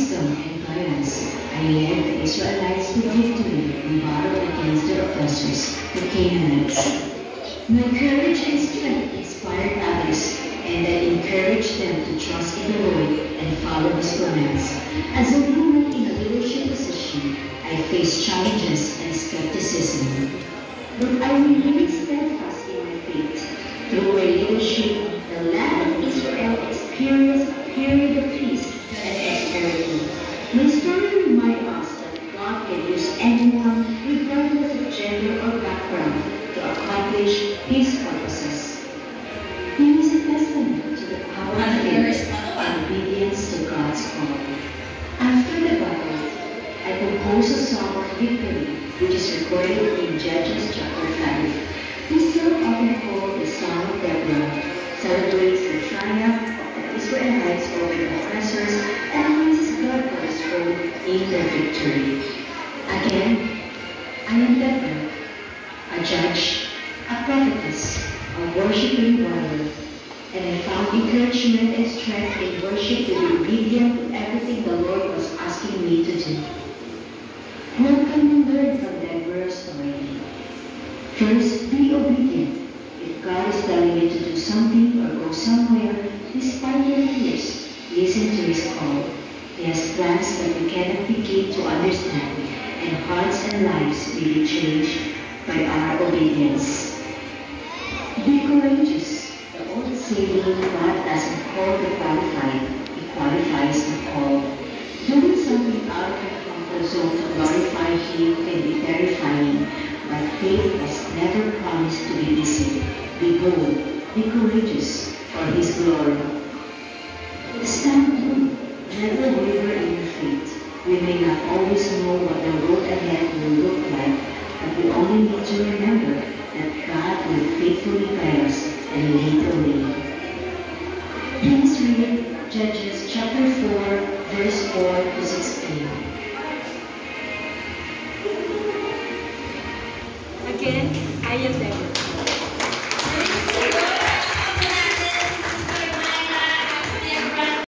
wisdom and guidance, I led the Israelites to victory in battle against their oppressors, the Canaanites. My courage and strength inspired others, and I encouraged them to trust in the Lord and follow His commands. As a woman in a leadership position, I faced challenges and skepticism, but I remained steadfast in my faith. Through my leadership, the land of Israel experienced a period of peace and prosperity. My story reminds us that God can use anyone, regardless of gender or background, to accomplish His purposes. Here is a testament to the power of faith and obedience to God's call. After the battle, I composed a song of victory, which is recorded in Judges chapter 5. This song, often called the Song of Deborah, celebrates the triumph of the Israelites over the oppressors and praises God for His role in their victory. Again, I am Deborah, a judge, a prophetess, a worshiping warrior, and I found encouragement and strength in worship to be obedient to everything the Lord was asking me to do. What can we learn from Deborah's story? First, be obedient. If God is telling you to do something or go somewhere, despite your fears, listen to His call. He has plans that we cannot begin to understand, and hearts and lives will be changed by our obedience. Be courageous. The old saying, God doesn't call the qualified, He qualifies the called. Doing something out of your comfort zone to glorify Him can be terrifying, but faith has never promised to be easy. Be bold, be courageous for His glory. Stand firm, never waver in your faith. We may not always know what the road ahead will look like, but we only need to remember that God will faithfully guide us and lead the way. Please read Judges chapter 4, verse 4 to 16. Again, I am Deborah.